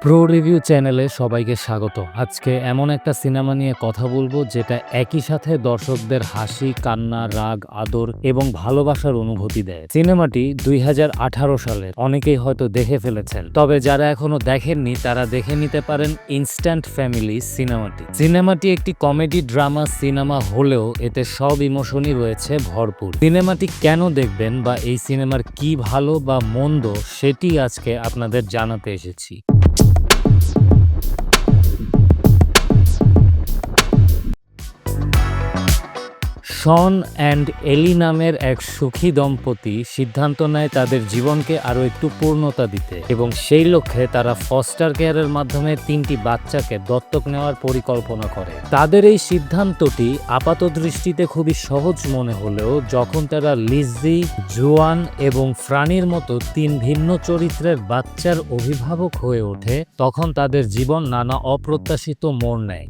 Pro review চ্যানেলে সবাইকে স্বাগত। আজকে এমন একটা সিনেমা নিয়ে কথা বলবো যেটা একই সাথে দর্শকদের হাসি, কান্না, রাগ, আদর এবং ভালোবাসার অনুভূতি দেয়। সিনেমাটি 2018 সালের, অনেকেই হয়তো দেখে ফেলেছেন, তবে যারা এখনো দেখেননি তারা দেখে নিতে পারেন ইনস্ট্যান্ট ফ্যামিলি সিনেমাটি। সিনেমাটি একটি কমেডি ড্রামা সিনেমা হলেও এতে সব ইমোশনই রয়েছে ভরপুর। সিনেমাটি কেন দেখবেন বা এই সিনেমার কি ভালো বা মন্দ সেটি আজকে আপনাদের জানাতে এসেছি। শন অ্যান্ড এলি নামের এক সুখী দম্পতি সিদ্ধান্ত নেয় তাদের জীবনকে আরও একটু পূর্ণতা দিতে, এবং সেই লক্ষ্যে তারা ফস্টার কেয়ারের মাধ্যমে 3টি বাচ্চাকে দত্তক নেওয়ার পরিকল্পনা করে। তাদের এই সিদ্ধান্তটি আপাতদৃষ্টিতে খুবই সহজ মনে হলেও যখন তারা লিজি, জোয়ান এবং ফ্রানির মতো 3 ভিন্ন চরিত্রের বাচ্চার অভিভাবক হয়ে ওঠে, তখন তাদের জীবন নানা অপ্রত্যাশিত মোড় নেয়।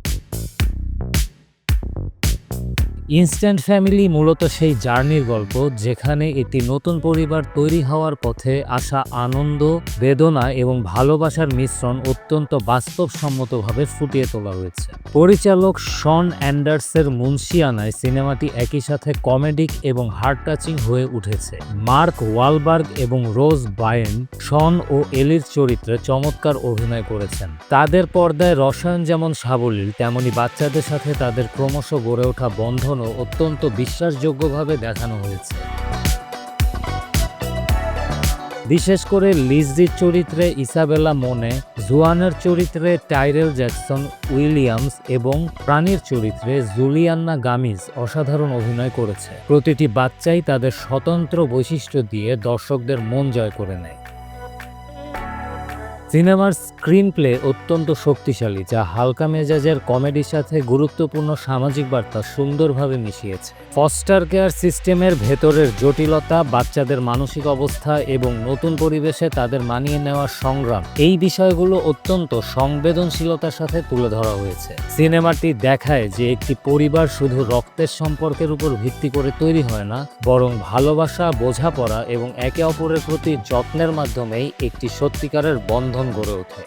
ইনস্ট্যান্ট ফ্যামিলি মূলত সেই জার্নির গল্প যেখানে একটি নতুন পরিবার তৈরি হওয়ার পথে আসা আনন্দ, বেদনা এবং ভালোবাসার মিশ্রণ অত্যন্ত বাস্তবসম্মতভাবে ফুটিয়ে তোলা হয়েছে। পরিচালক শন অ্যান্ডারসের মুনশিয়ানায় সিনেমাটি একই সাথে কমেডিক এবং হার্ট টাচিং হয়ে উঠেছে। মার্ক ওয়ালবার্গ এবং রোজ বায়েন শন ও এলির চরিত্রে চমৎকার অভিনয় করেছেন। তাদের পর্দায় রসায়ন যেমন সাবলীল, তেমনি বাচ্চাদের সাথে তাদের ক্রমশ গড়ে ওঠা বন্ধন অত্যন্ত বিশ্বাসযোগ্যভাবে দেখানো হয়েছে। বিশেষ করে লিজির চরিত্রে ইসাবেলা মোনে, জোয়ানের চরিত্রে টাইরেল জ্যাকসন উইলিয়ামস এবং প্রাণীর চরিত্রে জুলিয়ান্না গামিজ অসাধারণ অভিনয় করেছে। প্রতিটি বাচ্চাই তাদের স্বতন্ত্র বৈশিষ্ট্য দিয়ে দর্শকদের মন জয় করে নেয়। সিনেমার স্ক্রিন প্লে অত্যন্ত শক্তিশালী, যা হালকা মেজাজের কমেডির সাথে গুরুত্বপূর্ণ সামাজিক বার্তা সুন্দরভাবে মিশিয়েছে। ফস্টার কেয়ার সিস্টেমের ভেতরের জটিলতা, বাচ্চাদের মানসিক অবস্থা এবং নতুন পরিবেশে তাদের মানিয়ে নেওয়ার সংগ্রাম, এই বিষয়গুলো অত্যন্ত সংবেদনশীলতার সাথে তুলে ধরা হয়েছে। সিনেমাটি দেখায় যে একটি পরিবার শুধু রক্তের সম্পর্কের উপর ভিত্তি করে তৈরি হয় না, বরং ভালোবাসা, বোঝাপড়া এবং একে অপরের প্রতি যত্নের মাধ্যমেই একটি সত্যিকারের বন্ধন গড়ে ওঠে।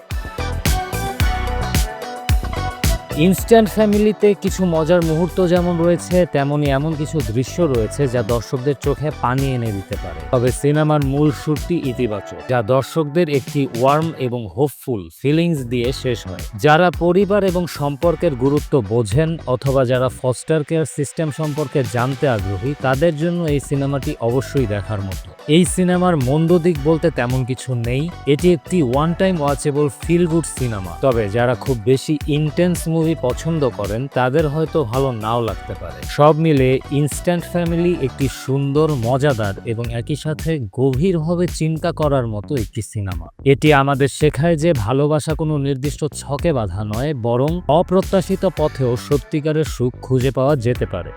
ইনস্ট্যান্ট ফ্যামিলিতে কিছু মজার মুহূর্ত যেমন রয়েছে, তেমনি এমন কিছু দৃশ্য রয়েছে যা দর্শকদের চোখে পানি এনে দিতে পারে। তবে সিনেমার মূল সুরটি ইতিবাচক, যা দর্শকদের একটি ওয়ার্ম এবং হোপফুল ফিলিংস দিয়ে শেষ হয়। যারা পরিবার এবং সম্পর্কের গুরুত্ব বোঝেন অথবা যারা ফস্টার কেয়ার সিস্টেম সম্পর্কে জানতে আগ্রহী, তাদের জন্য এই সিনেমাটি অবশ্যই দেখার মতো। এই সিনেমার মন্দ দিক বলতে তেমন কিছু নেই। এটি একটি one time watchable feel good cinema. তবে যারা খুব বেশি ইন্টেন্স মুভি পছন্দ করেন তাদের হয়তো ভালো নাও লাগতে পারে। সব মিলে ইনস্ট্যান্ট ফ্যামিলি একটি সুন্দর, মজাদার এবং একই সাথে গভীরভাবে চিন্তা করার মতো একটি সিনেমা। এটি আমাদের শেখায় যে ভালোবাসা কোনো নির্দিষ্ট ছকে বাঁধা নয়, বরং অপ্রত্যাশিত পথেও সত্যিকারের সুখ খুঁজে পাওয়া যেতে পারে।